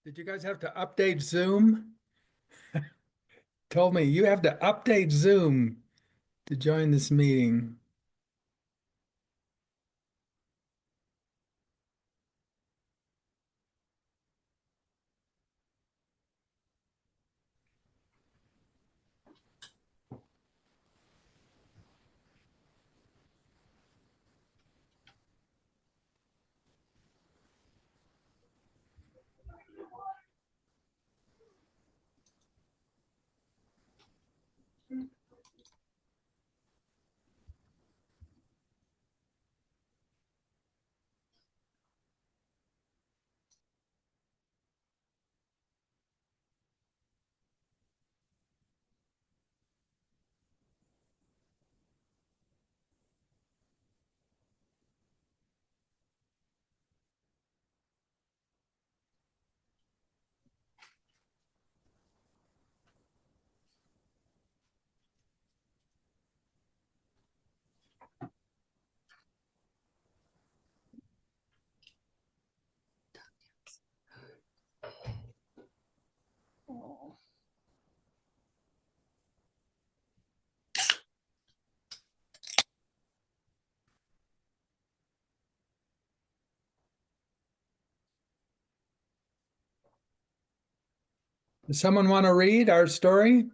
Did you guys have to update Zoom? Told me you have to update Zoom to join this meeting. Does someone want to read our story?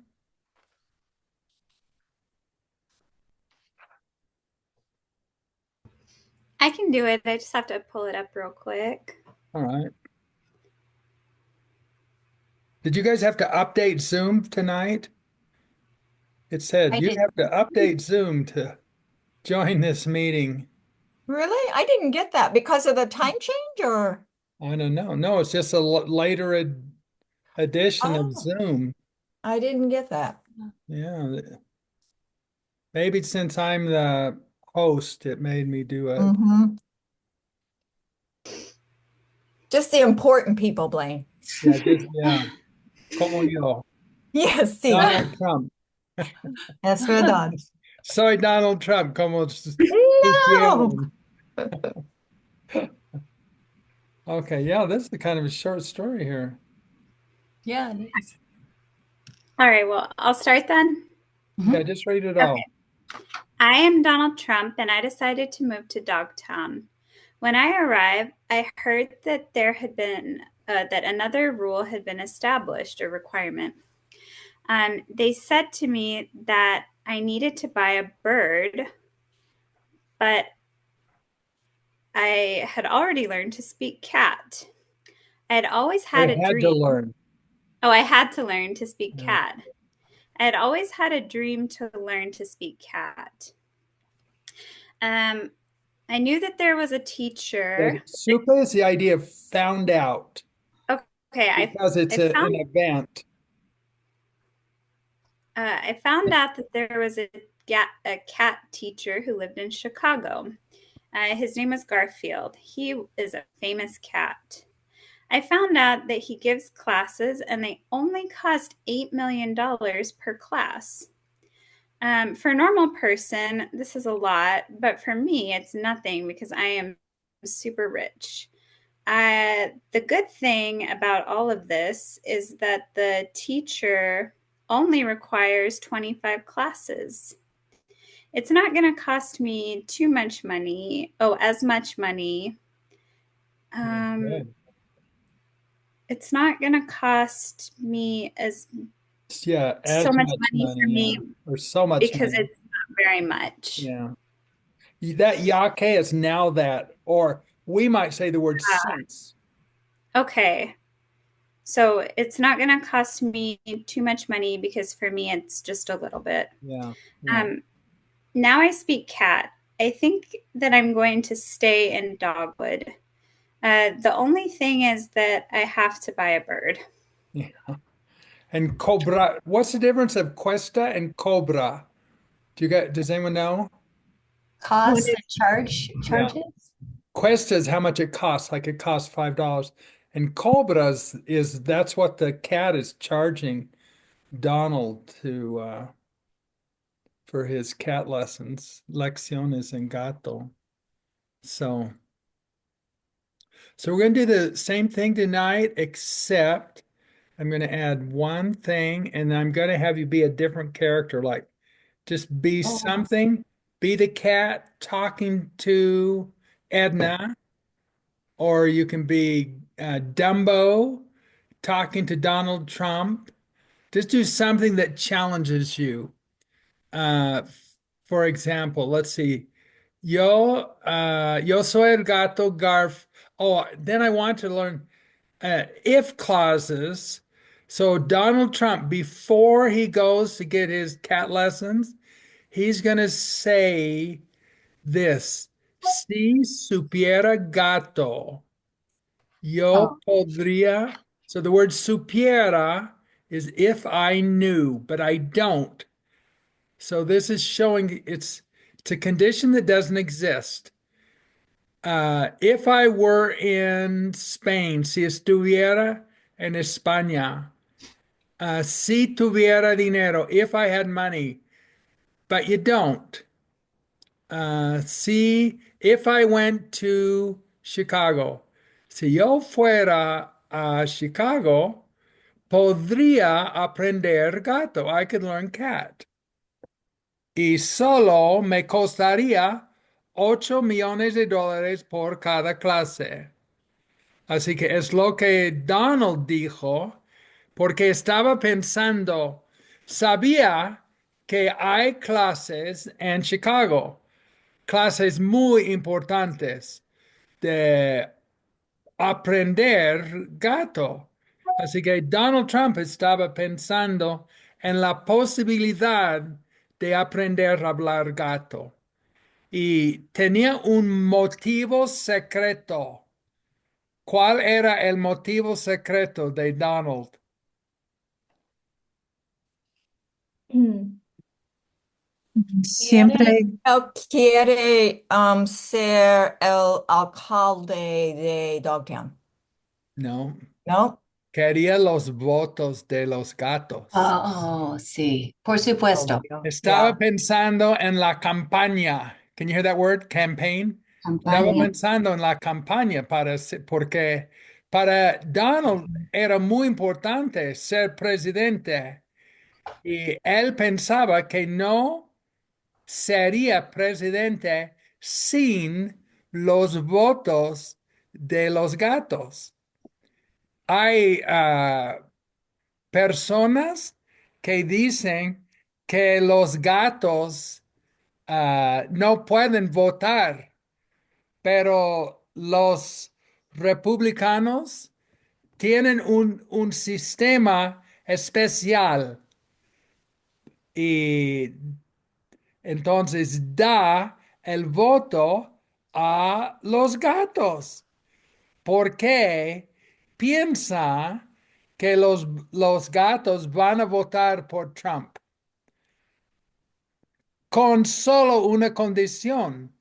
I can do it. I just have to pull it up real quick. All right. Did you guys have to update Zoom tonight? It said I you did. have to update Zoom to join this meeting. Really? I didn't get that because of the time change or? I don't know. No, it's just a later edition of Oh, Zoom. I didn't get that. Yeah. Maybe since I'm the host, it made me do it. Hmm. Just the important people, Blaine. Yeah. Como yo. Yes, sí. Donald Trump. Es verdad. Soy Donald Trump, como No. pusieron. Okay, yeah, this is the kind of a short story here. Yeah, it is. All right, well, I'll start then. Yeah, Mhm. just read it Okay. all. I am Donald Trump, and I decided to move to Dogtown. When I arrived, I heard that there had been that another rule had been established, or requirement. They said to me that I needed to buy a bird, but I had already learned to speak cat. I had always I had a had to dream. learn. Oh, I had to learn to speak Yeah. cat. I had always had a dream to learn to speak cat. Um, I knew that there was a The teacher. super is the idea of found out Okay, because it's I an found event. I found out that there was a cat teacher who lived in Chicago. His name was Garfield. He is a famous cat. I found out that he gives classes and they only cost $8 million per class. For a normal person, this is a lot, but for me, it's nothing because I am super rich. The good thing about all of this is that the teacher only requires 25 classes. It's not going to cost me too much money. Oh, as much money. Um, Good. it's not going to cost me as Yeah, so as much much money money, for yeah. me Or so much because money. it's not very much. Yeah. That yake is now that, or we might say the word since. Okay. So it's not going to cost me too much money because for me, it's just a little bit. Yeah. Yeah. Um, Now I speak cat. I think that I'm going to stay in dogwood. The only thing is that I have to buy a bird. Yeah. And cobra, what's the difference of cuesta and cobra? Does anyone know? What Costs is and Yeah. charges. Cuesta is how much it costs, like it costs $5. And cobras is that's what the cat is charging Donald to for his cat lessons, lecciones en gato. So So we're going to do the same thing tonight, except I'm going to add one thing and I'm going to have you be a different character. Like just be Oh, something, be the cat talking to Edna, or you can be Dumbo talking to Donald Trump. Just do something that challenges you. Uh, for example, let's see. Yo soy el gato Garf. Oh, then I want to learn if clauses. So Donald Trump, before he goes to get his cat lessons, he's going to say this. Si supiera gato, yo oh. podría. So the word supiera is if I knew, but I don't. So this is showing it's a condition that doesn't exist. If I were in Spain, si estuviera en España, si tuviera dinero, if I had money, but you don't. Si, if I went to Chicago, si yo fuera a Chicago, podría aprender gato. I could learn cat. Y solo me costaría 8 millones de dólares por cada clase. Así que es lo que Donald dijo, porque estaba pensando, sabía que hay clases en Chicago, clases muy importantes de aprender gato. Así que Donald Trump estaba pensando en la posibilidad de aprender a hablar gato y tenía un motivo secreto. ¿Cuál era el motivo secreto de Donald? Mm. Siempre, Él quiere ser el alcalde de Dogtown, No, ¿no? quería los votos de los gatos. oh, sí, por supuesto, Obvio. Estaba Yeah. pensando en la campaña. Can you hear that word? Campaign. Estaba campaña. pensando en la campaña porque para Donald era muy importante ser presidente y él pensaba que no sería presidente sin los votos de los gatos. Hay personas que dicen que los gatos no pueden votar, pero los republicanos tienen un sistema especial y entonces da el voto a los gatos. Porque piensa que los gatos van a votar por Trump con solo una condición,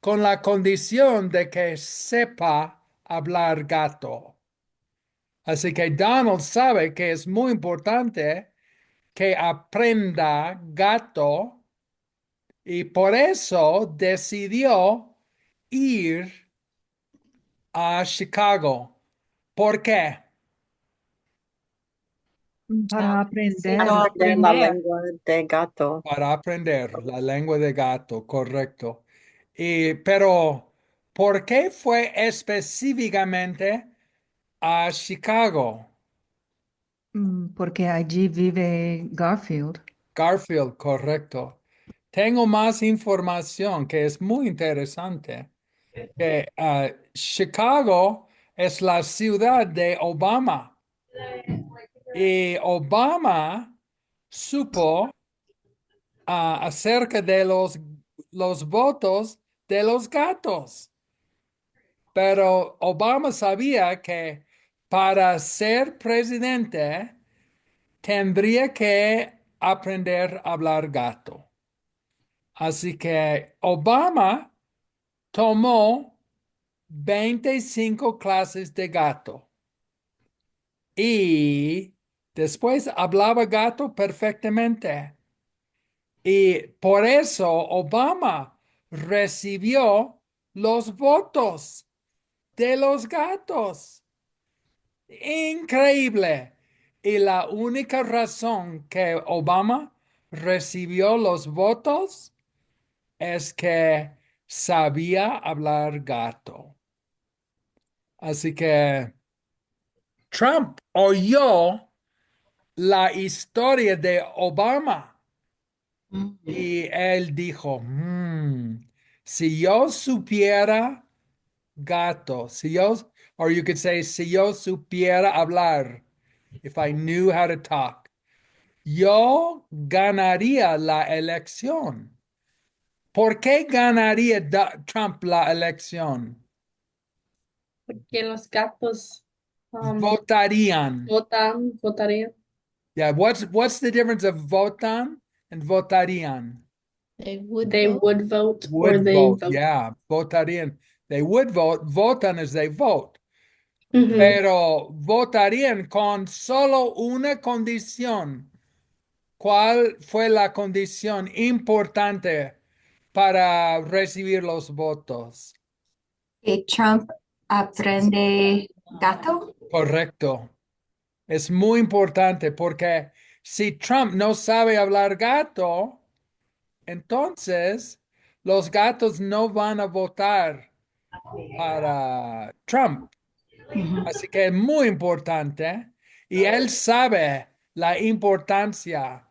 con la condición de que sepa hablar gato. Así que Donald sabe que es muy importante que aprenda gato y por eso decidió ir a Chicago. ¿Por qué? Para aprender. Decidió Aprender la aprender. lengua de gato. Para aprender la lengua de gato, correcto. Pero, ¿por qué fue específicamente a Chicago? Porque allí vive Garfield. Garfield, correcto. Tengo más información que es muy interesante. Que Chicago es la ciudad de Obama y Obama supo acerca de los votos de los gatos. Pero Obama sabía que para ser presidente tendría que aprender a hablar gato. Así que Obama tomó 25 clases de gato y después hablaba gato perfectamente. Y por eso Obama recibió los votos de los gatos. Increíble. Y la única razón que Obama recibió los votos es que sabía hablar gato. Así que Trump oyó la historia de Obama y él dijo, si yo supiera gato, or you could say, si yo supiera hablar, if I knew how to talk, yo ganaría la elección. ¿Por qué ganaría Trump la elección? Porque los gatos Votarían. votarían. Yeah, what's the difference of votan and votarían? They would vote or Would they vote, vote. yeah, votarían. They would vote, votan as they vote, Mhm. pero votarían con solo una condición. ¿Cuál fue la condición importante para recibir los votos? Que Trump aprende gato. Correcto. Es muy importante porque si Trump no sabe hablar gato, entonces los gatos no van a votar para Trump. Así que es muy importante y él sabe la importancia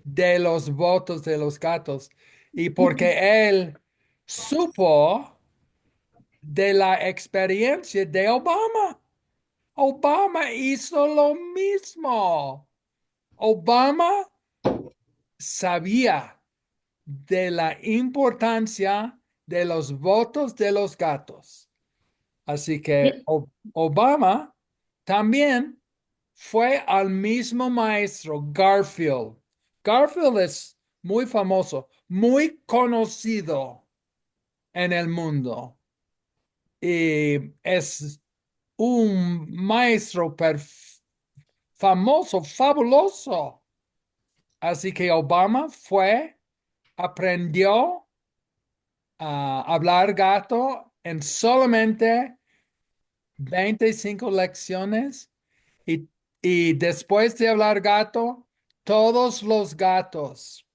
de los votos de los gatos y porque él supo de la experiencia de Obama. Obama hizo lo mismo. Obama sabía de la importancia de los votos de los gatos. Así que Obama también fue al mismo maestro, Garfield. Garfield es muy famoso, muy conocido en el mundo y es un maestro famoso, fabuloso. Así que Obama aprendió a hablar gato en solamente 25 lecciones y, y después de hablar gato, todos los gatos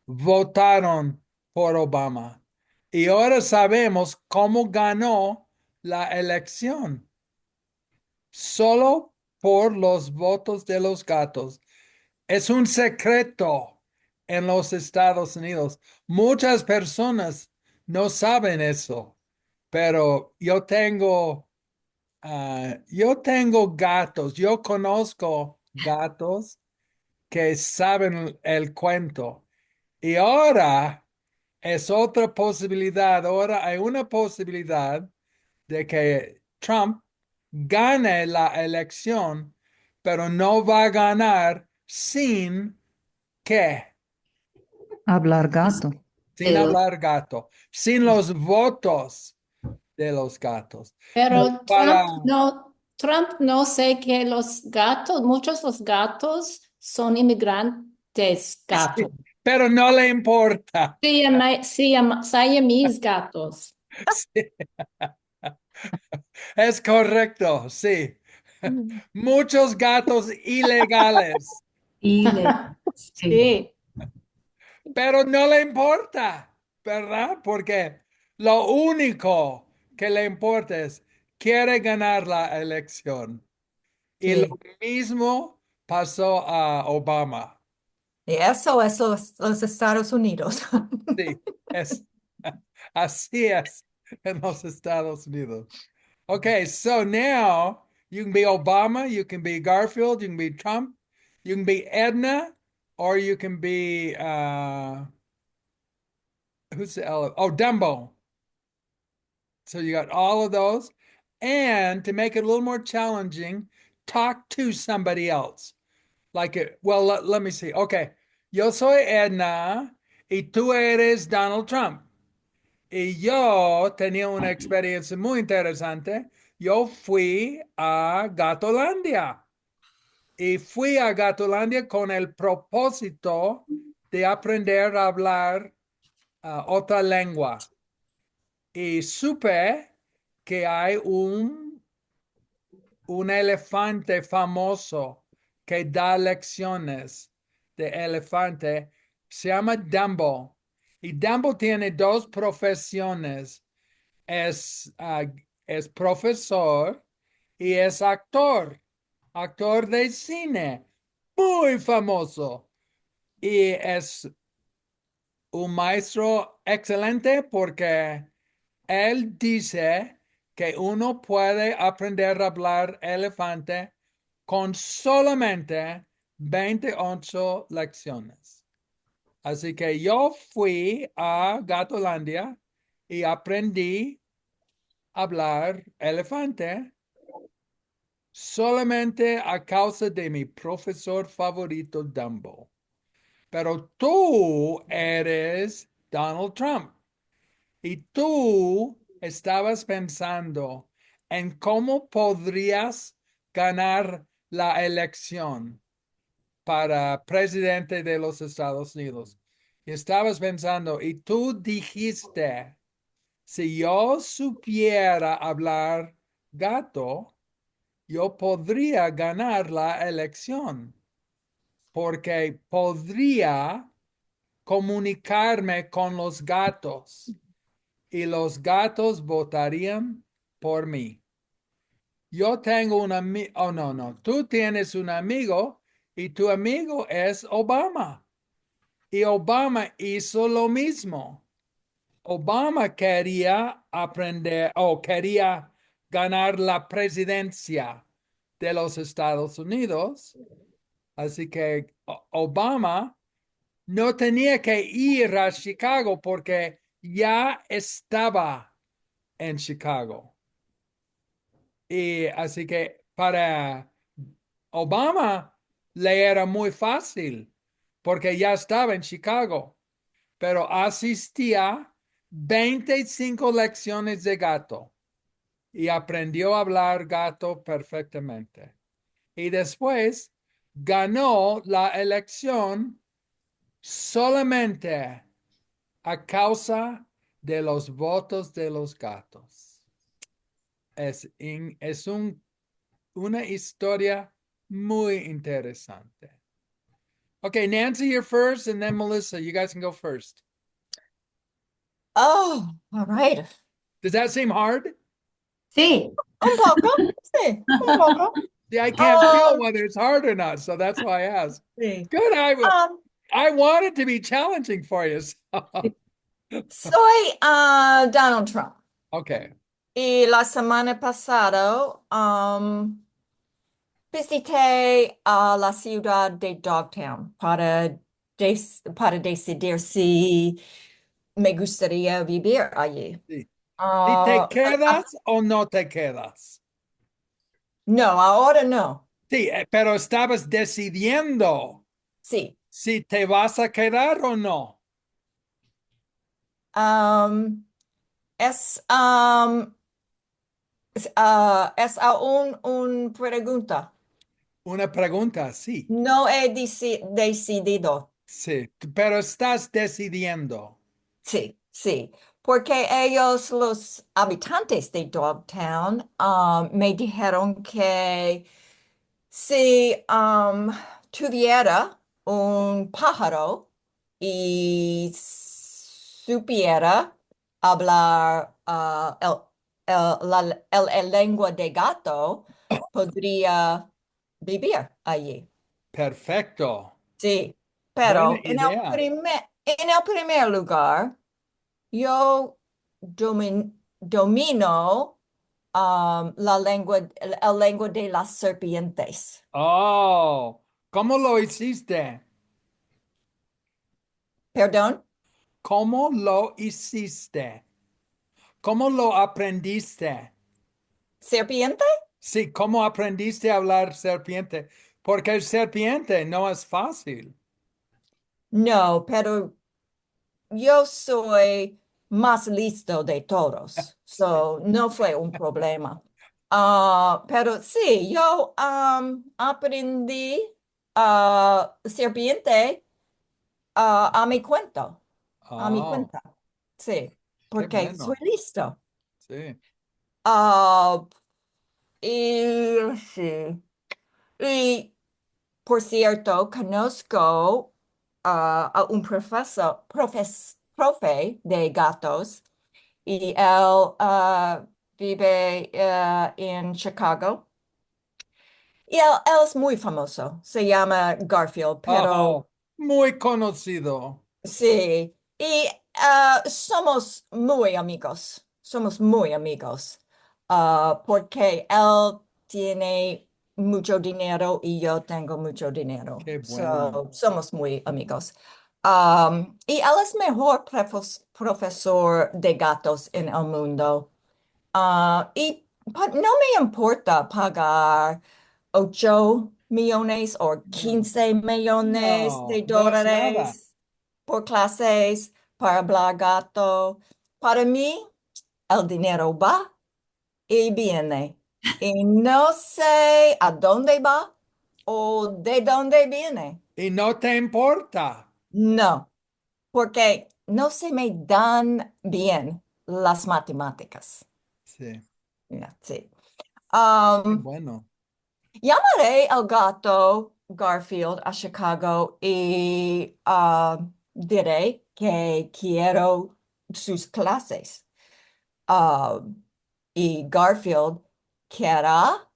votaron por Obama. Y ahora sabemos cómo ganó la elección. Solo por los votos de los gatos. Es un secreto en los Estados Unidos. Muchas personas no saben eso, pero yo tengo gatos, yo conozco gatos que saben el cuento. Y ahora es otra posibilidad, ahora hay una posibilidad de que Trump gane la elección, pero no va a ganar sin ¿qué? Hablar gato. Sin hablar gato, sin los votos de los gatos. Pero Pero para, Trump no sé que los gatos, muchos los gatos son inmigrantes gatos. pero no le importa. Siamese gatos. Sí, es correcto, sí. Muchos gatos ilegales, Sí. Sí, pero no le importa, ¿verdad? Porque lo único que le importa es quiere ganar la elección. Y lo Sí. mismo pasó a Obama. Y eso es los Estados Unidos. Sí, es así es en los Estados Unidos. Okay, so now you can be Obama, you can be Garfield, you can be Trump, you can be Edna, or you can be who's the L? Oh, Dumbo. So you got all of those. And to make it a little more challenging, talk to somebody else. Like it, well, let me see. Okay, yo soy Edna y tú eres Donald Trump. Y yo tenía una experiencia muy interesante. Yo fui a Gatolandia y fui a Gatolandia con el propósito de aprender a hablar otra lengua. Y supe que hay un elefante famoso que da lecciones de elefante, se llama Dumbo. Y Dumbo tiene dos profesiones. Es profesor y es actor de cine, muy famoso. Y es un maestro excelente porque él dice que uno puede aprender a hablar elefante con solamente 28 lecciones. Así que yo fui a Gatolandia y aprendí a hablar elefante solamente a causa de mi profesor favorito, Dumbo. Pero tú eres Donald Trump. Y tú estabas pensando en cómo podrías ganar la elección para presidente de los Estados Unidos. Y estabas pensando, y tú dijiste, si yo supiera hablar gato, yo podría ganar la elección, porque podría comunicarme con los gatos y los gatos votarían por mí. Yo tengo un amigo, oh no, no, tú tienes un amigo y tu amigo es Obama. Y Obama hizo lo mismo. Obama quería aprender o quería ganar la presidencia de los Estados Unidos. Así que Obama no tenía que ir a Chicago porque ya estaba en Chicago. Y así que para Obama le era muy fácil porque ya estaba en Chicago, pero asistía 25 lecciones de gato y aprendió a hablar gato perfectamente. Y después ganó la elección solamente a causa de los votos de los gatos. Es una historia muy interesante. Okay, Nancy, you're first, and then Melissa, you guys can go first. Oh, all right. Does that seem hard? Sí. Un poco, sí, un poco. See, I can't tell Um, whether it's hard or not, so that's why I asked. sí. Good, Um, I want it to be challenging for you. Soy Donald Trump. Okay. Y la semana pasada visité a la ciudad de Dogtown para decidir si me gustaría vivir allí. Sí. ¿Y te Ah, quedas o no te quedas? no, ahora no. Sí, pero estabas decidiendo Sí. si te vas a quedar o no. Um, es, um, es aún una pregunta. Una pregunta, sí. No he decidido. Sí, pero estás decidiendo. Sí, sí, porque ellos, los habitantes de Dogtown, me dijeron que si tuviera un pájaro y supiera hablar el lengua de gato, podría vivir allí. Perfecto. Sí, Buena pero idea. en el primer lugar, yo domino la lengua de las serpientes. Oh, ¿cómo lo hiciste? ¿Perdón? ¿Cómo lo hiciste? ¿Cómo lo aprendiste? ¿Serpiente? Sí, ¿cómo aprendiste a hablar serpiente? Porque el serpiente no es fácil. No, pero yo soy más listo de todos, so no fue un problema. Pero sí, yo aprendí serpiente a mi cuenta, a mi Oh, cuenta. Sí, qué porque soy bueno. listo. Sí. Ah, y sí. Y por cierto, conozco a un profe de gatos y él vive en Chicago. Y él es muy famoso, se llama Garfield, pero Oh, muy conocido. sí, y somos muy amigos, porque él tiene mucho dinero y yo tengo mucho dinero, Qué bueno. so, somos muy amigos. Y él es mejor profesor de gatos en el mundo. Y no me importa pagar 8 millones o No, 15 millones de no, no es nada. dólares por clases para hablar gato. Para mí, el dinero va y viene. Y no sé a dónde va o de dónde viene. Y no te importa. No, porque no se me dan bien las matemáticas. Sí, Ya, sí. qué Um, bueno. Llamaré al gato Garfield a Chicago y diré que quiero sus clases. Ah, y Garfield quiera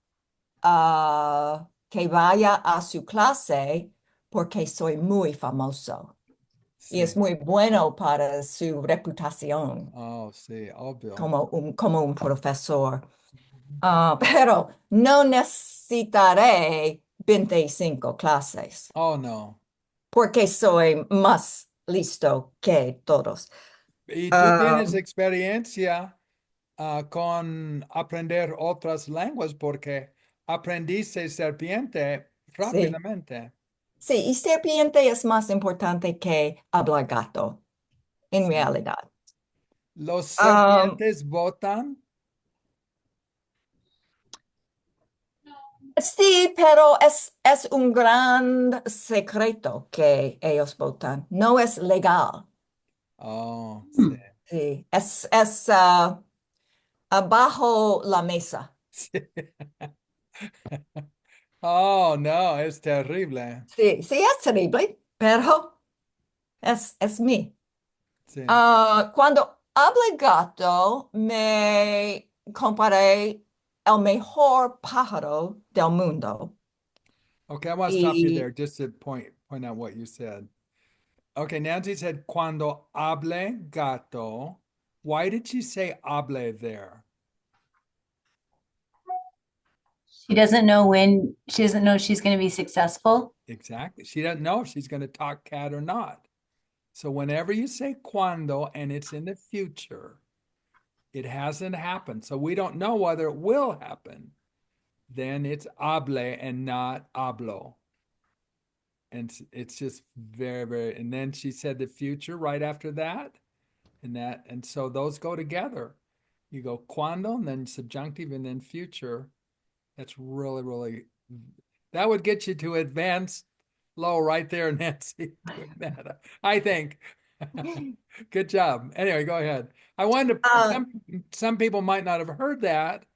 que vaya a su clase porque soy muy famoso y es Sí. muy bueno para su reputación Oh, sí, obvio. como un profesor. Pero no necesitaré 25 clases Oh, no. porque soy más listo que todos. ¿Y tú Ah, tienes experiencia con aprender otras lenguas porque aprendiste serpiente sí, rápidamente? sí, y serpiente es más importante que hablar gato, en Sí. realidad. ¿Los Um, serpientes votan? sí, pero es un gran secreto que ellos votan. No es legal. Oh, sí. Sí, es abajo la mesa. Sí. Oh, no, es terrible. Sí, sí, es terrible, pero es mí. Sí. Cuando hable gato, me comparé el mejor pájaro del mundo. Okay, I want to stop you there Y just to point out what you said. Okay, Nancy said, cuando hable gato. Why did she say hable there? She doesn't know if she's going to be successful. Exactly. She doesn't know if she's going to talk cat or not. So whenever you say cuando and it's in the future, it hasn't happened. So we don't know whether it will happen. Then it's hable and not hablo. And it's just very, very, and then she said the future right after that. And so those go together. You go cuando and then subjunctive and then future. That's really, really, that would get you to advanced low right there, Nancy, doing that. I think. Good job. Anyway, go ahead. I wanted to, ah, some people might not have heard that.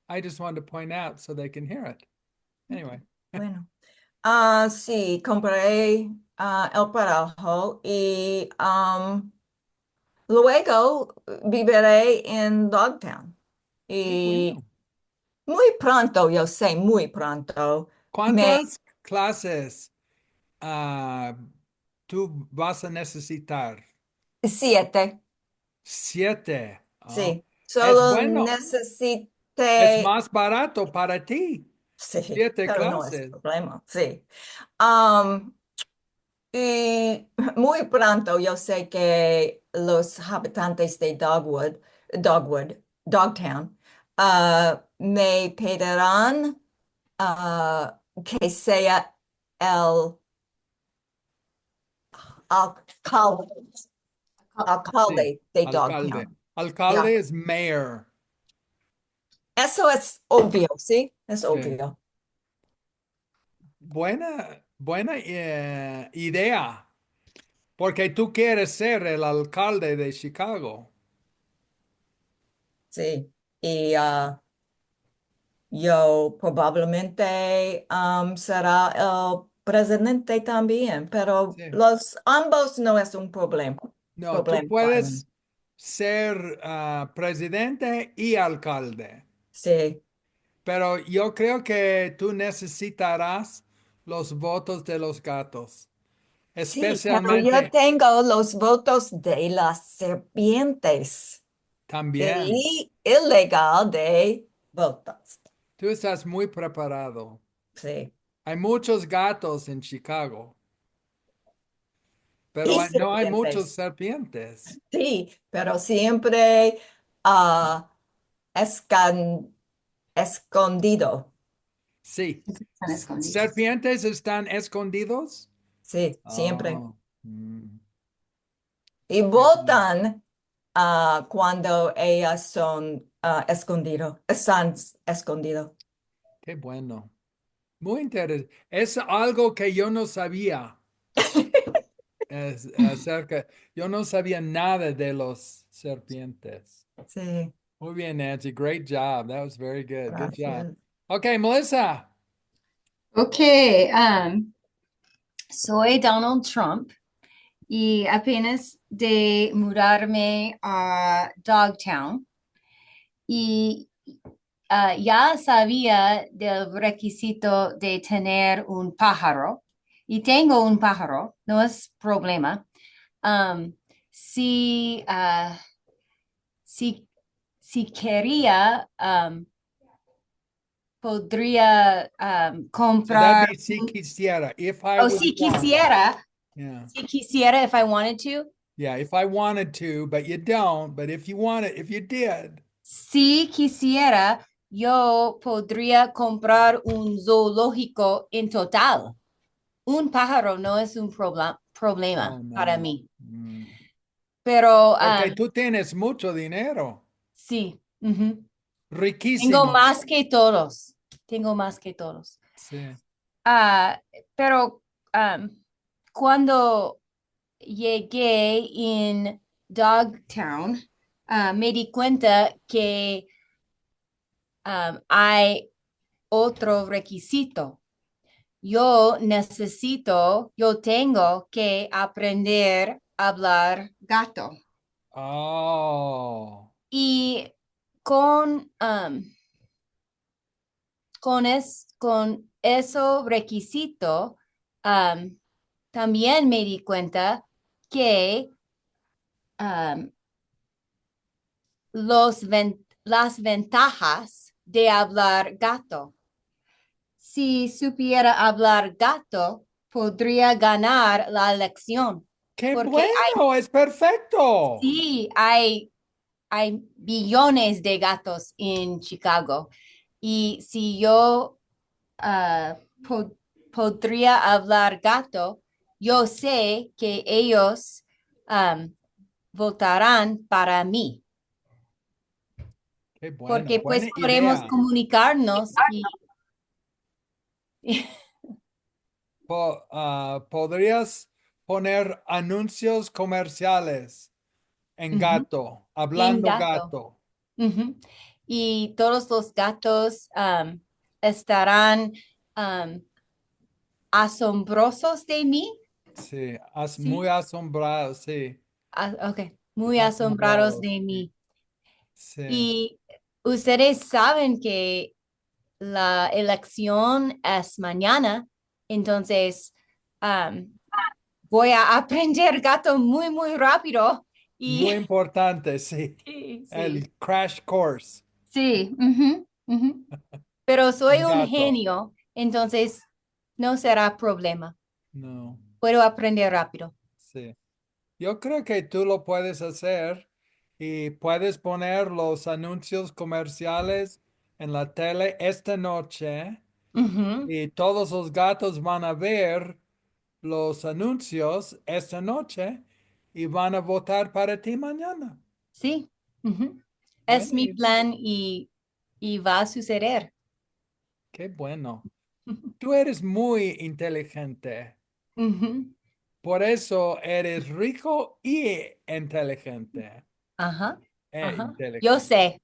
I just wanted to point out so they can hear it. Anyway, bueno, sí, compré el parajo y luego viviré en Dogtown. qué Y bueno. muy pronto, yo sé, muy pronto, me ¿Cuántas clases ah, tú vas a necesitar? 7, 7. Oh, sí, es solo bueno. Es necesité, más barato para ti. sí, 7 pero no es clases. problema, sí. Um, y muy pronto yo sé que los habitantes de Dogtown, me pedirán que sea el alcalde, Sí, alcalde de alcalde. Dogtown. Ya, Alcalde es mayor. eso es obvio, ¿sí? Es Sí. obvio. Buena idea, porque tú quieres ser el alcalde de Chicago. Sí. y yo probablemente será el presidente también, pero Sí. los ambos no es un No, tú problema para mí. puedes ser presidente y alcalde, Sí, pero yo creo que tú necesitarás los votos de los gatos, sí, pero yo especialmente tengo los votos de las serpientes, también. ilegal de votos. Tú estás muy preparado. Sí. Hay muchos gatos en Chicago, pero Y no hay muchos serpientes. serpientes. Sí, pero siempre ah, escan- escondido. Sí. Están escondidos. ¿Serpientes están escondidos? Sí, siempre. Oh, mm, Y qué bueno. votan cuando ellas son están escondidos. Qué bueno. Muy interesante. Es algo que yo no sabía acerca. Yo no sabía nada de los serpientes. Sí, Muy bien, Nancy. Great job. That was very good. Good job. gracias. Okay, Melissa. Ok, soy Donald Trump y apenas de mudarme a Dogtown y ya sabía del requisito de tener un pájaro y tengo un pájaro, no es problema. Um, si, si, si quería, podría So that'd comprar, be si quisiera, if I o would si want. quisiera, Yeah. si quisiera, if I wanted to, Yeah, if I wanted to, but you don't. But if you want it, if you did, si quisiera, yo podría comprar un zoológico en total. Un pájaro no es un oh problema para no. mí, Mm. pero Porque tú tienes mucho dinero. sí, ujú. Tengo Riquísimo. más que todos, tengo más que todos. Sí. Ah, pero cuando llegué en Dogtown, me di cuenta que hay otro requisito. Yo tengo que aprender a hablar gato. Oh, Y con, con eso requisito, también me di cuenta que um, las ventajas de hablar gato. Si supiera hablar gato, podría ganar la elección, qué porque bueno, es perfecto. sí, hay billones de gatos en Chicago. Y si yo ah, po- podría hablar gato, yo sé que ellos um, votarán para mí, Qué bueno, porque pues buena podremos idea. comunicarnos y Podrías poner anuncios comerciales en Ujú, gato, en hablando gato. gato. Ujú. Y todos los gatos estarán um, asombrosos de mí. Sí, muy Sí. asombrado, sí, Ok, muy asombrados asombrado, de sí. mí. Sí. Y ustedes saben que la elección es mañana, entonces um, voy a aprender gato muy, muy rápido. Y Muy importante, sí. sí, sí, El crash course sí. Ujú, ujú. Pero soy en un gato. genio, entonces no será problema. No, Puedo aprender rápido. sí. Yo creo que tú lo puedes hacer y puedes poner los anuncios comerciales en la tele esta noche Ujú, y todos los gatos van a ver los anuncios esta noche y van a votar para ti mañana. sí. Ujú. Es Buena mi idea. plan y va a suceder. Qué bueno. Tú eres muy inteligente. Ujú. Por eso eres rico y inteligente. Ajá, ajá. Yo Inteligente. sé.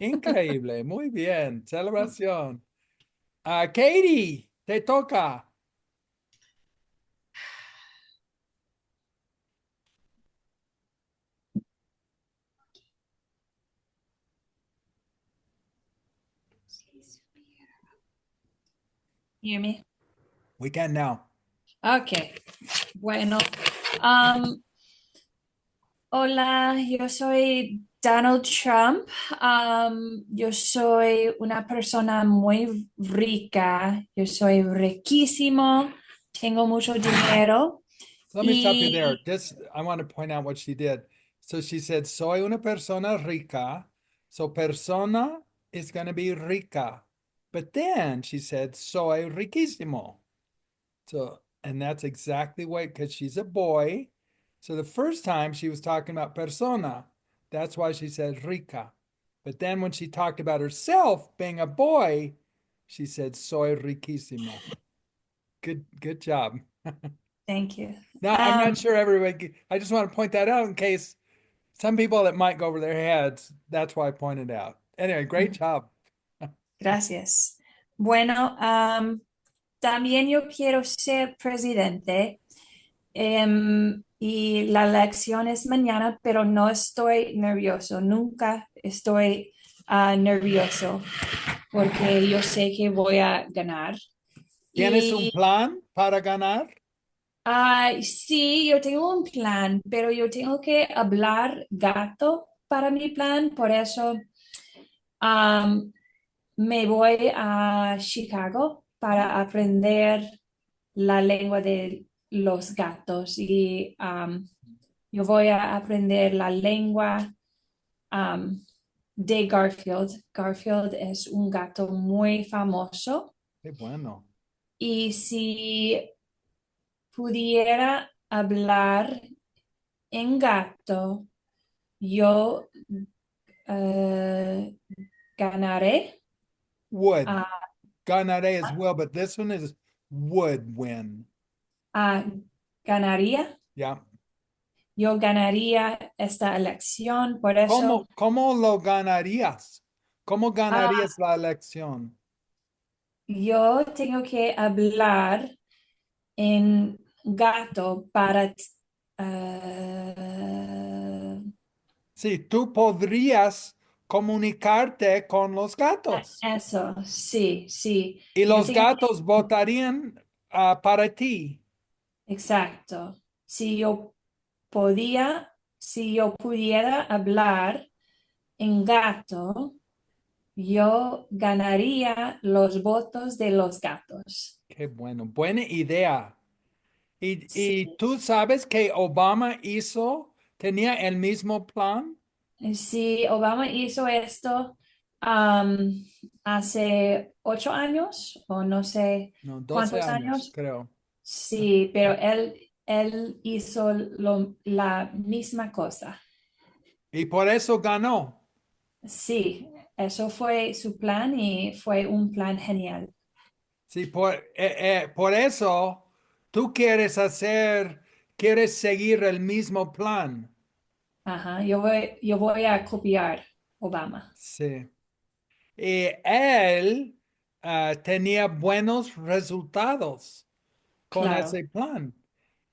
Increíble, muy bien, celebración. Katie, te toca. Hear me? We can now. Okay. Bueno, um, hola, yo soy Donald Trump. Yo soy una persona muy rica. Yo soy riquísimo. Tengo mucho dinero. Let me stop you there. Just, I want to point out what she did. So she said, soy una persona rica. So persona is going to be rica. But then she said, soy riquísimo. So, and that's exactly why, because she's a boy. So the first time she was talking about persona, that's why she said rica. But then when she talked about herself being a boy, she said soy riquísimo. Good job. Thank you. Now, I'm not sure everybody, I just want to point that out in case some people that might go over their heads, that's why I pointed out. Anyway, great job. Gracias. Bueno, también yo quiero ser presidente. Y la elección es mañana, pero no estoy nervioso. Nunca estoy nervioso porque yo sé que voy a ganar. ¿Tienes un plan para ganar? Sí, yo tengo un plan, pero yo tengo que hablar gato para mi plan. Por eso me voy a Chicago para aprender la lengua de los gatos y yo voy a aprender la lengua de Garfield. Garfield es un gato muy famoso Qué bueno. y si pudiera hablar en gato, yo ganaré. Would. Ganaré as well, but this one is would win. Ganaría. Yeah. Yo ganaría esta elección, por eso ¿Cómo lo ganarías? ¿Cómo ganarías la elección? yo tengo que hablar en gato para Sí, tú podrías comunicarte con los gatos eso, sí, sí. y Yo los tengo gatos votarían para ti. exacto. Si yo pudiera hablar en gato, yo ganaría los votos de los gatos. Qué bueno, buena idea. Sí, ¿Y tú sabes que Obama tenía el mismo plan? sí, Obama hizo esto am, hace 8 años o no sé No, 12 cuántos años, años. creo. Sí, pero él hizo la misma cosa. Y por eso ganó. Sí, eso fue su plan y fue un plan genial. Sí, por eso tú quieres seguir el mismo plan. Ajá, yo voy a copiar Obama. Sí. Y él tenía buenos resultados con Claro. ese plan.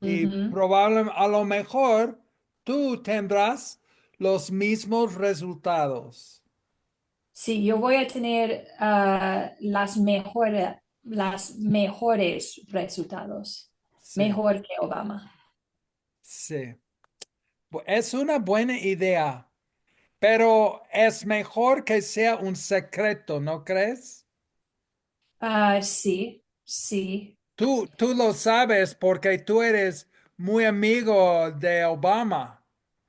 Y Ujú. probablemente, a lo mejor, tú tendrás los mismos resultados. Sí, yo voy a tener las mejores resultados, Sí, mejor que Obama. sí. Es una buena idea, pero es mejor que sea un secreto, ¿no crees? Sí, sí. Tú lo sabes porque tú eres muy amigo de Obama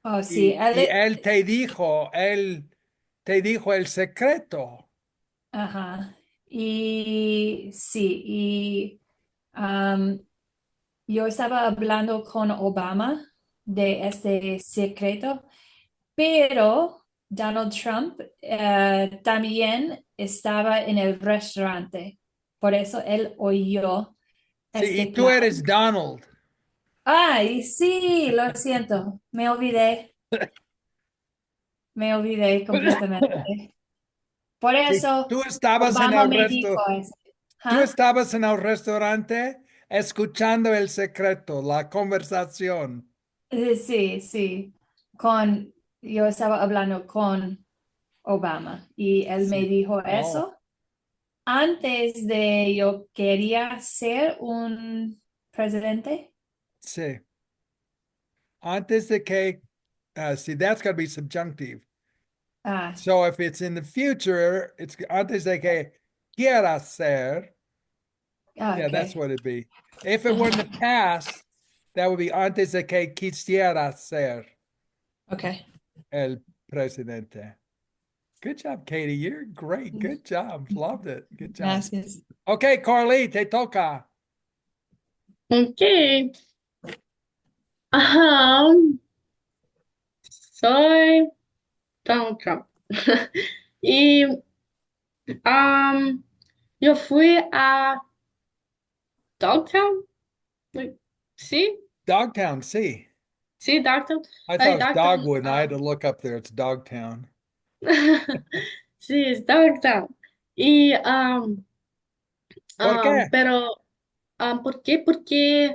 Oh, sí, y él te dijo el secreto. ajá. Y sí, y yo estaba hablando con Obama de este secreto, pero Donald Trump también estaba en el restaurante. Por eso él oyó Sí, y este tú plan. eres Donald. Ay, sí, lo siento, me olvidé completamente. Por Sí, eso tú estabas en Obama el me dijo resto, eso. tú ¿Ah? estabas en el restaurante escuchando el secreto, la conversación. Sí, sí. Yo estaba hablando con Obama y él me Sí. dijo Oh, eso antes de yo quería ser un presidente. sí. Antes de que, see, that's got to be subjunctive. Ah, So if it's in the future, it's antes de que quiera ser. Yeah, that's okay. what it'd be. If it were in the past, that would be antes de que quisiera ser Okay. el presidente. Good job, Katie. You're great. Good job. Loved it. Good job. Gracias. Okay, Carly, te toca. Ok. Ajá. Soy Donald Trump. Y yo fui a Dogtown. Like, sí, Dogtown, see. sí, Dogtown. I thought Like, it was Dogtown. Dogwood, and I had to look up there. It's Dogtown. Sí, es Dogtown. Y, ¿Por qué? pero, ¿por qué? Porque,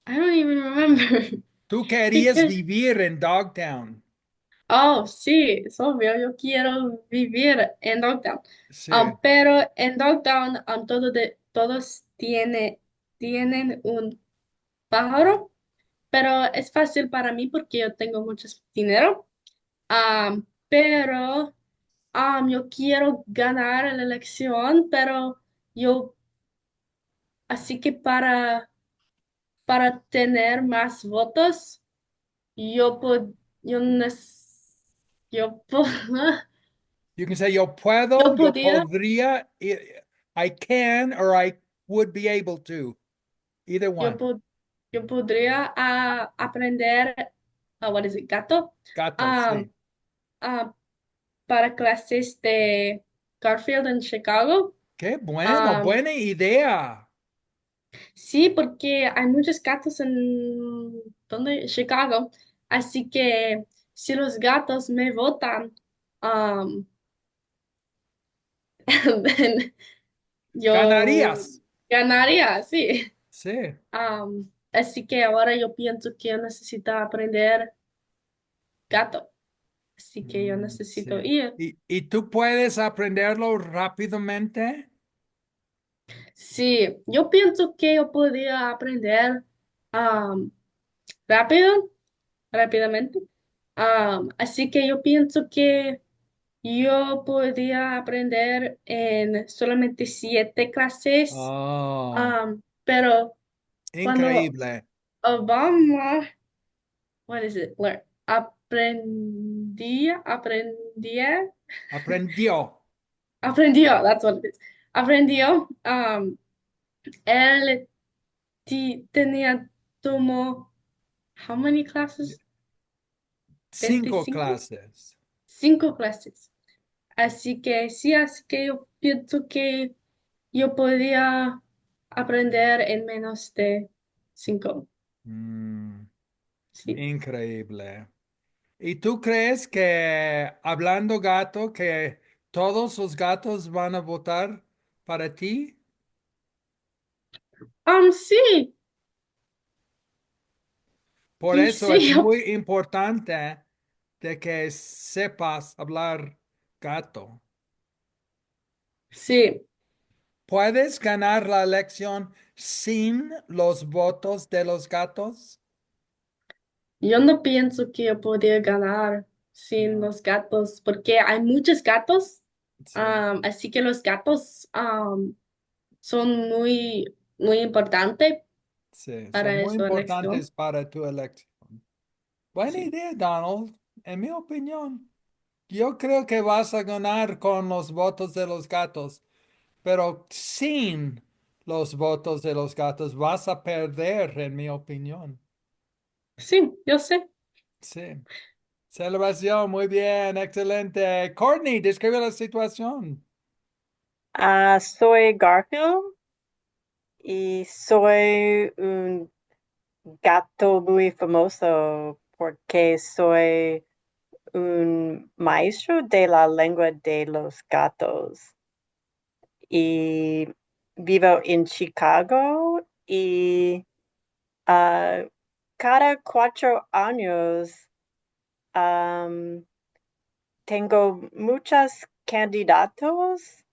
I don't even remember. Tú querías ¿Qué? vivir en Dogtown. Oh, sí, es obvio, yo quiero vivir en Dogtown. Sí. Pero en Dogtown, todos tienen un pájaro, pero es fácil para mí porque yo tengo mucho dinero. Pero yo quiero ganar la elección, pero yo, así que para tener más votos, yo puedo, yo, yo, You can say yo yo puedo, yo podía. podría, I can, or I would be able to. Either Yo, one. yo podría aprender, what is it, gato, Gato, um, sí. ah, para clases de Garfield en Chicago. Qué bueno, Um, buena idea. sí, porque hay muchos gatos en ¿dónde? Chicago. Así que si los gatos me votan, um, yo Ganarías. ganaría, sí. Sí. Así que ahora yo pienso que yo necesito aprender gato. Así que yo necesito Sí. ir. ¿Y tú puedes aprenderlo rápidamente? Sí, yo pienso que yo podía aprender um, rápido, rápidamente. Así que yo pienso que yo podía aprender en solamente 7 clases. Oh, Pero cuando increíble. Obama, what is it? Aprendió. Aprendió, that's what it is. Aprendió, él tenía, tomó, how many classes? 5 25, clases. 5 clases. Así que sí, así que yo pienso que yo podía aprender en menos de 5. Mm, Sí. increíble. ¿Y tú crees que hablando gato, que todos los gatos van a votar para ti? Sí, Por y eso sí, es muy importante de que sepas hablar gato. sí. ¿Puedes ganar la elección sin los votos de los gatos? Yo no pienso que yo podía ganar sin No. los gatos, porque hay muchos gatos, Sí, así que los gatos son muy importantes sí, son para muy su elección. importantes para tu elección. Buena Sí, idea, Donald. En mi opinión, yo creo que vas a ganar con los votos de los gatos, pero sin los votos de los gatos vas a perder, en mi opinión. sí, yo sé. Sí. Celebración, muy bien, excelente. Courtney, describe la situación. Soy Garfield y soy un gato muy famoso porque soy un maestro de la lengua de los gatos y vivo en Chicago y cada 4 años am, tengo muchos candidatos.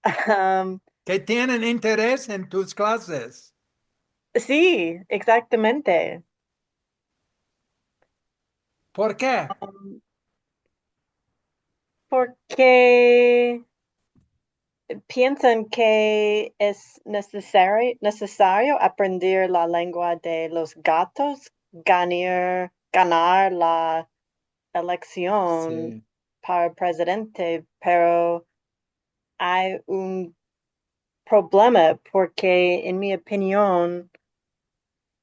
Am, Que tienen interés en tus clases. sí, exactamente. ¿Por qué? Um, porque piensan que es necesario aprender la lengua de los gatos, ganar la elección Sí. para presidente, pero hay un problema porque, en mi opinión,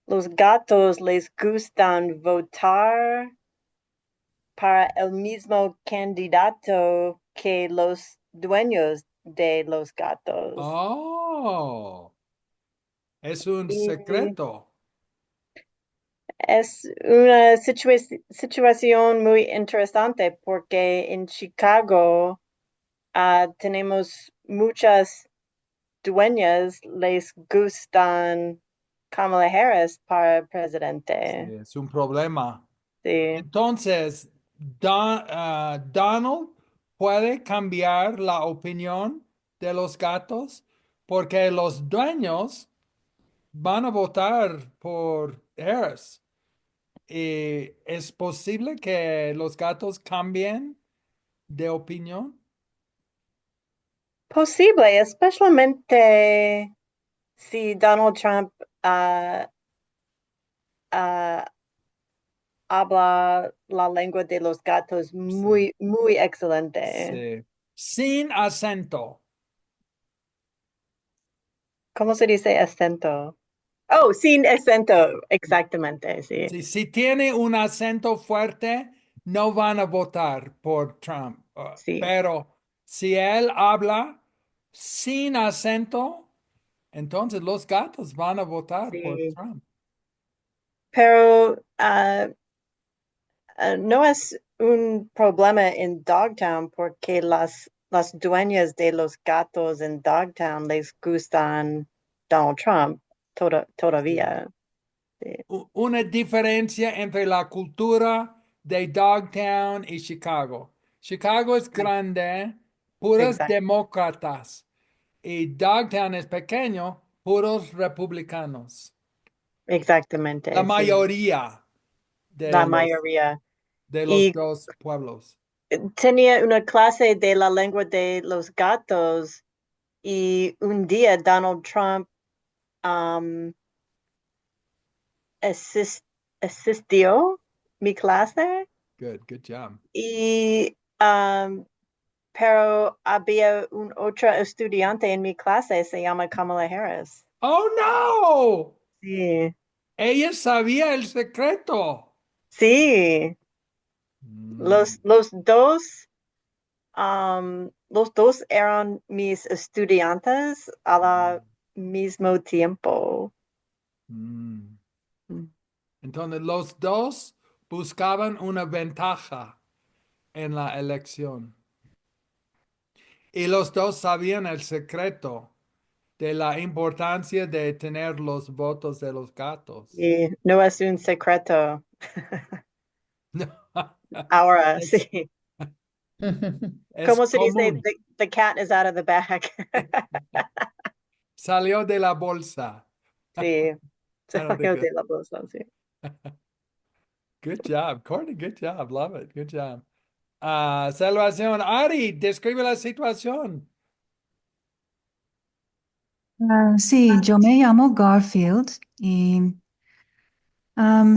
los gatos les gustan votar para el mismo candidato que los dueños de los gatos. Oh, es un Y secreto. es una situación muy interesante porque en Chicago tenemos muchas dueñas, les gustan Kamala Harris para Sí, presidente. es un problema. Sí, Entonces, Donald puede cambiar la opinión de los gatos porque los dueños van a votar por Harris. ¿Y es posible que los gatos cambien de opinión? posible, especialmente si Donald Trump ah, ah, habla la lengua de los gatos Sí. muy, muy excelente. Sí. Sin acento. ¿Cómo se dice acento? Oh, sin acento, exactamente, sí. Si tiene un acento fuerte, no van a votar por Trump. Sí, Pero si él habla sin acento, entonces los gatos van a votar por sí. Trump. Pero no es un problema en Dogtown porque las dueñas de los gatos en Dogtown les gustan Donald Trump Sí. todavía. Sí, Una diferencia entre la cultura de Dogtown y Chicago. Chicago es grande, puras exact- demócratas, y Dogtown es pequeño, puros republicanos. La exactamente, sí. mayoría La mayoría. de los Y dos pueblos. tenía una clase de la lengua de los gatos y un día Donald Trump um, asist- asistió mi clase Good job. y pero había un otro estudiante en mi clase, se llama Kamala Harris. Oh no, Sí, ella sabía el secreto. sí, Mm, los dos eran mis estudiantes al mismo tiempo. mm. Entonces los dos buscaban una ventaja en la elección y los dos sabían el secreto de la importancia de tener los votos de los gatos. Y no es un secreto. Ahora, Es, sí. es ¿Cómo se dice? común. The cat is out of the bag. Salió de la bolsa. Sí, I don't think salió that. de la bolsa, sí. Good job, Courtney. Good job. Love it. Good job. Salvación. Ari, describe la situación. Sí, yo me llamo Garfield y am,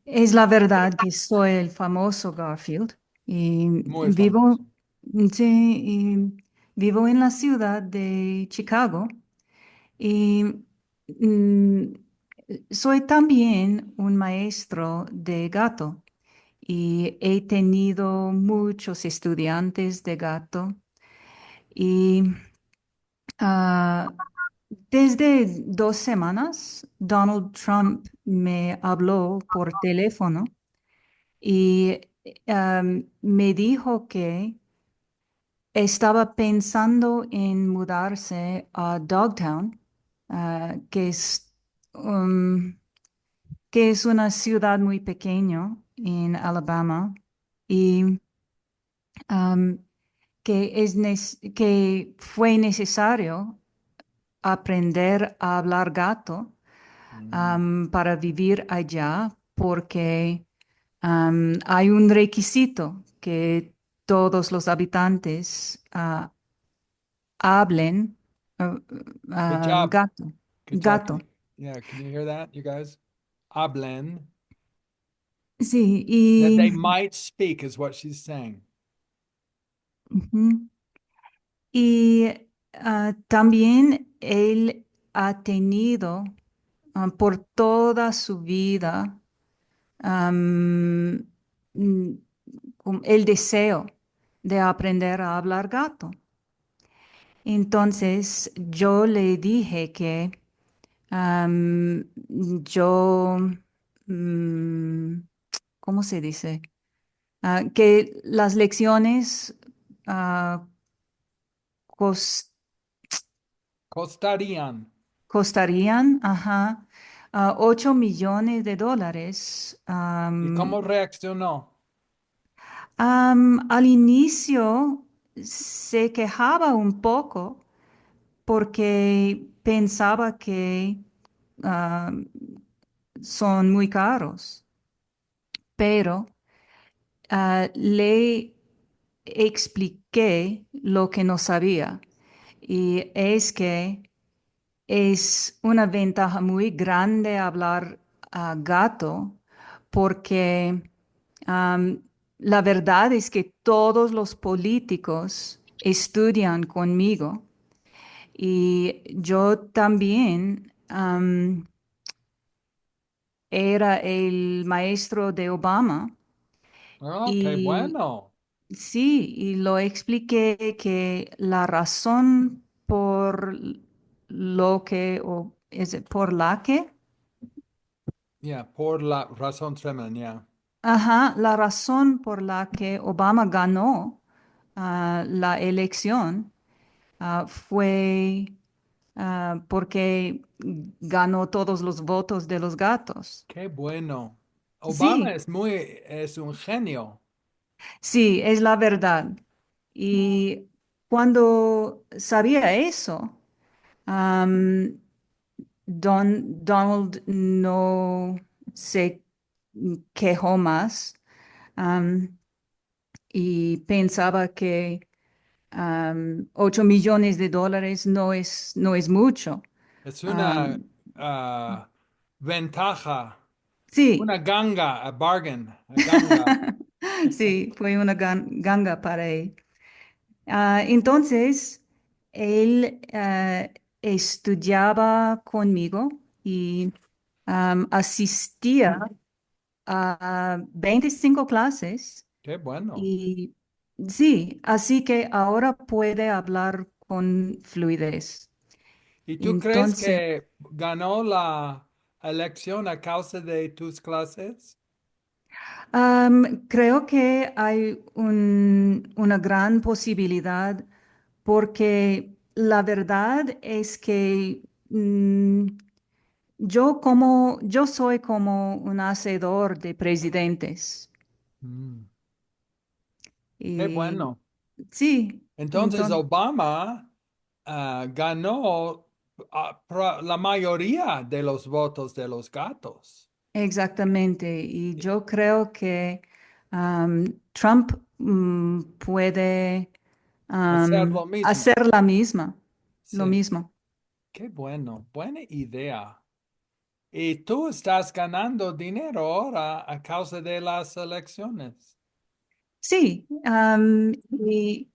es la verdad que soy el famoso Garfield y Muy vivo, famoso. sí, y vivo en la ciudad de Chicago y mm, soy también un maestro de gato y he tenido muchos estudiantes de gato y ah, desde 2 semanas, Donald Trump me habló por teléfono y me dijo que estaba pensando en mudarse a Dogtown, um, que es una ciudad muy pequeña en Alabama y um, que fue necesario aprender a hablar gato Mm. para vivir allá porque hay un requisito que todos los habitantes hablen Good job. gato, Good job. gato. Yeah, can you hear that, you guys? Hablen. Sí, That y, they might speak is what she's saying. ujú. Y también él ha tenido por toda su vida am, mm, el deseo de aprender a hablar gato. Entonces yo le dije que yo, mm, ¿cómo se dice? Que las lecciones ah, cos- Costarían. costarían, ajá, $8 millones. ¿Y cómo reaccionó? Al inicio se quejaba un poco porque pensaba que am, son muy caros, pero le expliqué lo que no sabía y es que es una ventaja muy grande hablar gato porque am, la verdad es que todos los políticos estudian conmigo y yo también era el maestro de Obama Oh, qué y bueno. sí, y lo expliqué que la razón por lo que, o es por la que, Yeah, por la razón tremenda, yeah. ajá, la razón por la que Obama ganó la elección fue porque ganó todos los votos de los gatos. Qué bueno. Obama Sí, es un genio. sí, es la verdad. Y cuando sabía eso, am, Donald no se quejó más, am, y pensaba que $8 millones no es mucho. Es una Am, ah, ventaja, sí, una ganga, a bargain, a ganga. sí, fue una ganga para él. Entonces, él estudiaba conmigo y asistía a 25 clases Qué bueno. y sí, así que ahora puede hablar con fluidez. ¿Y tú crees Entonces, que ganó la elección a causa de tus clases? creo que hay una gran posibilidad porque la verdad es que yo soy como un hacedor de presidentes. Mm, qué Y bueno. sí, Entonces entonces, Obama ganó la mayoría de los votos de los gatos. exactamente. Y yo creo que Trump puede Hacer lo mismo. hacer lo Sí, mismo. qué bueno, buena idea. Y tú estás ganando dinero ahora a causa de las elecciones. Sí, y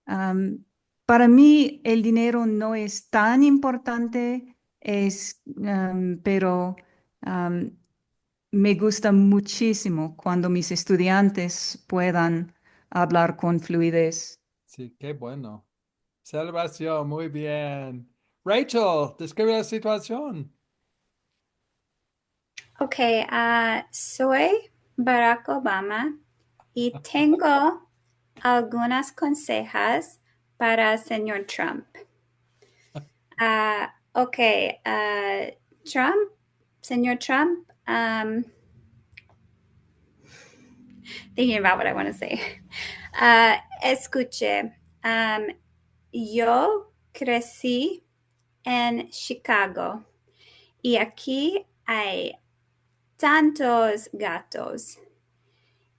Am, para mí el dinero no es tan importante, pero am, me gusta muchísimo cuando mis estudiantes puedan hablar con fluidez. Sí, qué bueno. Celebración, muy bien. Rachel, describe la situación. Okay, Soy Barack Obama y tengo algunas consejas para el señor Trump. Okay, Trump, señor Trump, thinking about what I want to say. Escuche, yo crecí en Chicago y aquí hay tantos gatos.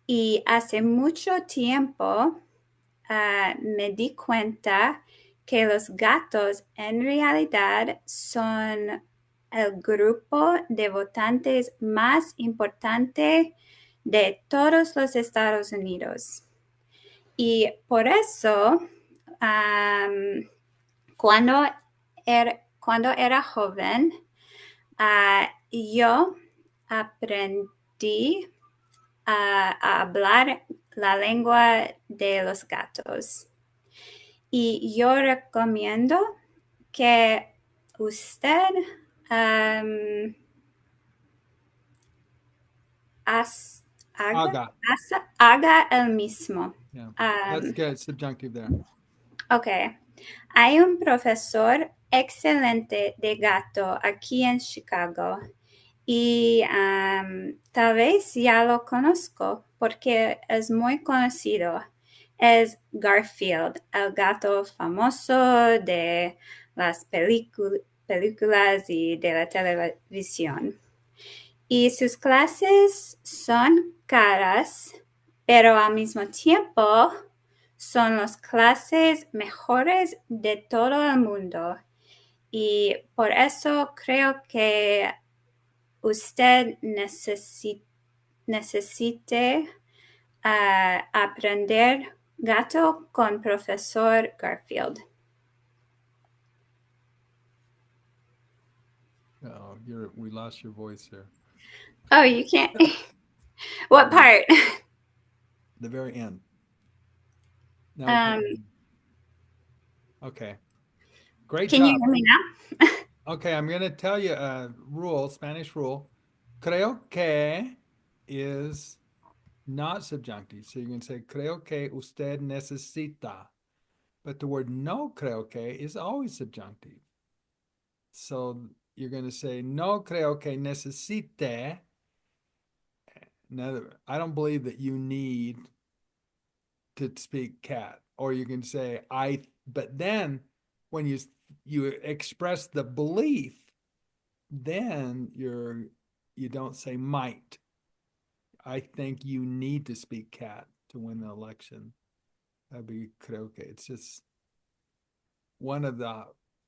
Y hace mucho tiempo me di cuenta que los gatos en realidad son el grupo de votantes más importante de todos los Estados Unidos. Y por eso, cuando era joven, yo aprendí a hablar la lengua de los gatos. Y yo recomiendo que usted haga el mismo. Yeah, let's get subjunctive there. Okay. Hay un profesor excelente de gato aquí en Chicago y tal vez ya lo conozco porque es muy conocido. Es Garfield, el gato famoso de las películas y de la televisión. Y sus clases son caras, pero al mismo tiempo son las clases mejores de todo el mundo. Y por eso creo que usted necesite aprender gato con profesor Garfield. Oh, we lost your voice there. Oh, you can't. What part? The very end. No. Okay. Great Can job. you hear me now? Okay, I'm going to tell you a rule, Spanish rule. Creo que is not subjunctive. So you can say, creo que usted necesita. But the word no creo que is always subjunctive. So you're going to say, no creo que necesite. Now, I don't believe that you need to speak cat. Or you can say, but then when you express the belief, then you don't say might. I think you need to speak cat to win the election. That'd be creo que. It's just one of the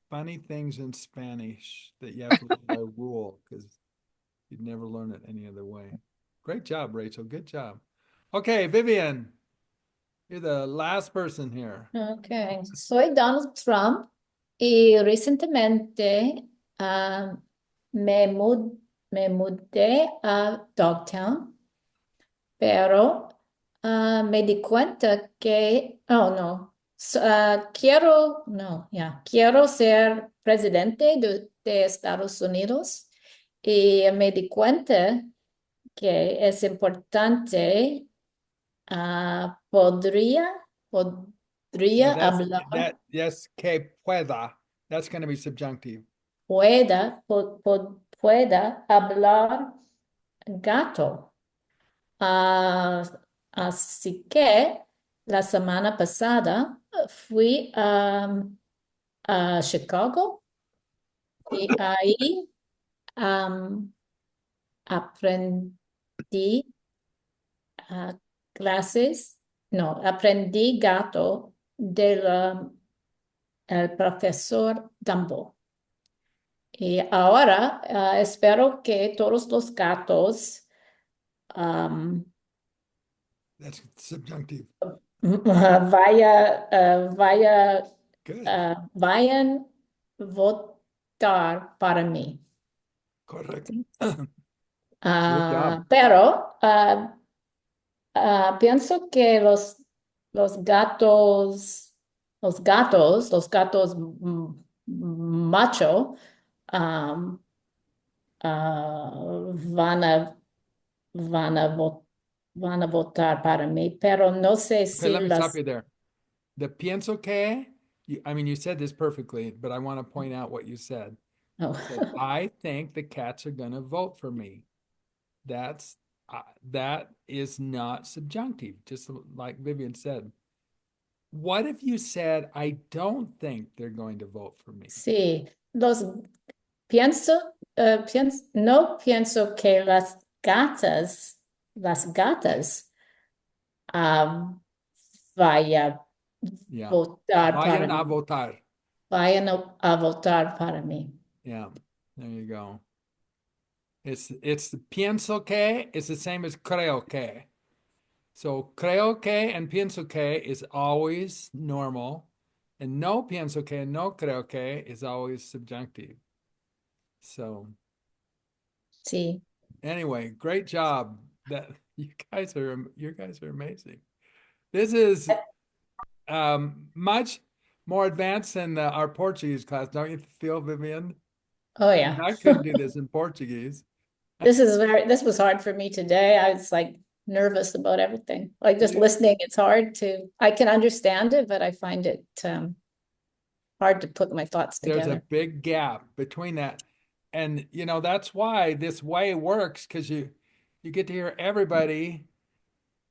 funny things in Spanish that you have to learn by rule because you'd never learn it any other way. Great job, Rachel. Good job. Okay, Vivian, you're the last person here. Okay, soy Donald Trump y recientemente me mudé a Dogtown, pero me di cuenta que, quiero ser presidente de Estados Unidos y me di cuenta que es importante, podría hablar. Yes, que pueda. That's going to be subjunctive. Pueda hablar gato. Así que la semana pasada fui a Chicago y ahí aprendí aprendí gato del profesor Dumbo. Y ahora espero que todos los gatos That's subjunctive. Good. vayan votar para mí. Correct. Ah, job. pero pienso que los gatos, macho, van a votar van a votar para mí, pero no sé Okay, si let me stop las... you there. The pienso que, I mean, you said this perfectly, but I want to point out what you said. Oh. You said, I think the cats are going to vote for me. That is not subjunctive, just like Vivian said. What if you said, I don't think they're going to vote for me? Sí, no pienso que las gatas ah, vaya Yeah. votar para Vayan a mí, votar. vayan a votar para mí. Yeah, there you go. It's the pienso que is the same as creo que. So creo que and pienso que is always normal, and no pienso que and no creo que is always subjunctive. So Sí. anyway, great job. That you guys are amazing. This is much more advanced than our Portuguese class, don't you feel, Vivian? Oh yeah. I couldn't do this in Portuguese. This was hard for me today. I was like nervous about everything. Like just listening, it's hard I can understand it, but I find it hard to put my thoughts There's a together. big gap between that. And that's why this way works, because you get to hear everybody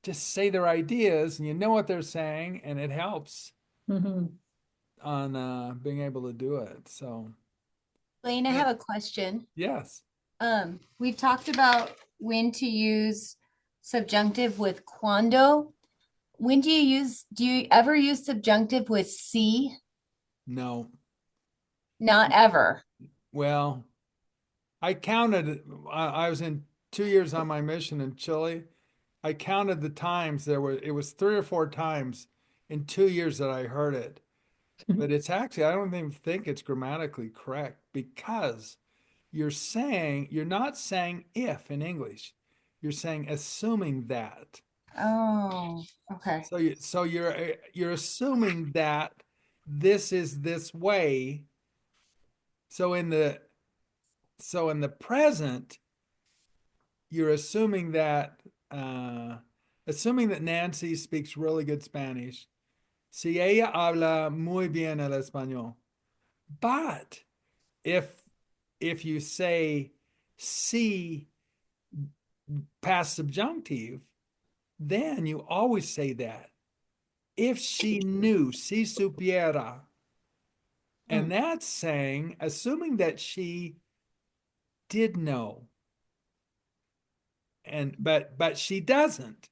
just say their ideas and you know what they're saying, and it helps on being able to do it. So Lane, I have a question. yes. We've talked about when to use subjunctive with cuando. Do you ever use subjunctive with si? No. Not ever. Well, I counted, I was in 2 years on my mission in Chile. I counted the times it was 3 or 4 times in 2 years that I heard it. But it's actually, I don't even think it's grammatically correct, because you're not saying if in English. You're saying assuming that. Oh, okay. So you're assuming that this is this way. So in the present, you're assuming that Nancy speaks really good Spanish. Si ella habla muy bien el español. But if you say si past subjunctive, then you always say that. If she knew, si supiera. And that's saying, assuming that she did know. But she doesn't.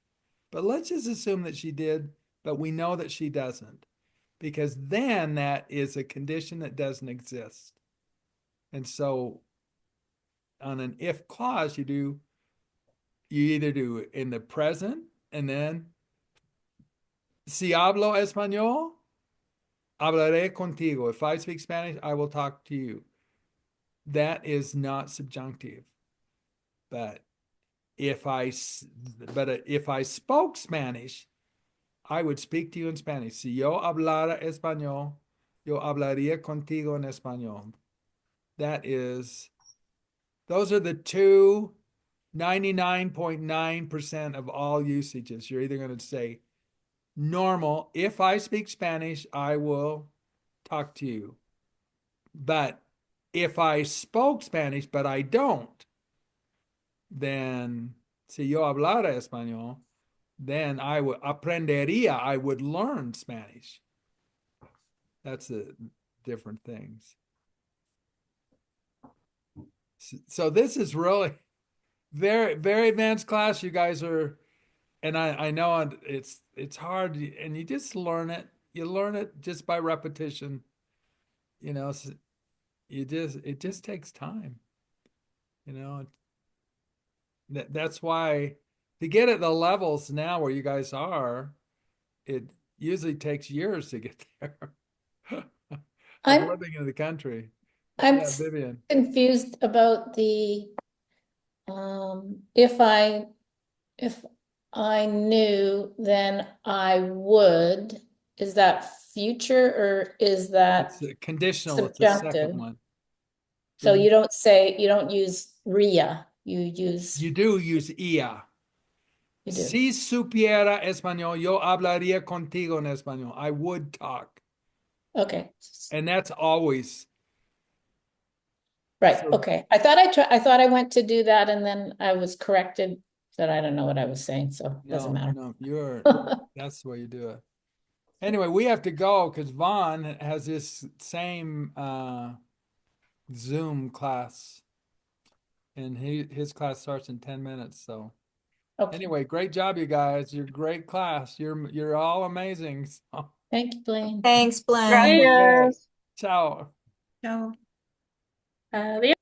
But let's just assume that she did, but we know that she doesn't, because then that is a condition that doesn't exist. And so on an if clause, you either do in the present, and then si hablo español, hablaré contigo. If I speak Spanish, I will talk to you. That is not subjunctive. But if I spoke Spanish, I would speak to you in Spanish. Si yo hablara español, yo hablaría contigo en español. Those are the two 99.9% of all usages. You're either going to say normal, if I speak Spanish, I will talk to you. But if I spoke Spanish, but I don't, then si yo hablara español, then I would learn Spanish. That's the different things. So this is really very, very advanced class. You guys are, and I know it's hard, and you just learn it. You learn it just by repetition. It just takes time. That's why to get at the levels now where you guys are, it usually takes years to get there. Of living in the country. I'm Yeah, Vivian. confused about the if I knew, then I would. Is that future or is that It's conditional. It's the subjunctive? second one. So you don't use ria. You do use ia. You do. Si supiera español, yo hablaría contigo en español. I would talk. Okay. And that's always. Right. So- Okay. I thought I went to do that and then I was corrected that I don't know what I was saying, so it doesn't matter. No, that's the way you do it. Anyway, we have to go because Vaughn has this same Zoom class, and his class starts in 10 minutes. So Okay. anyway, great job, you guys. You're great class. You're all amazing. So, Thank you, Blaine. Thanks, Blaine. Gracias. ciao. Ciao. Adiós.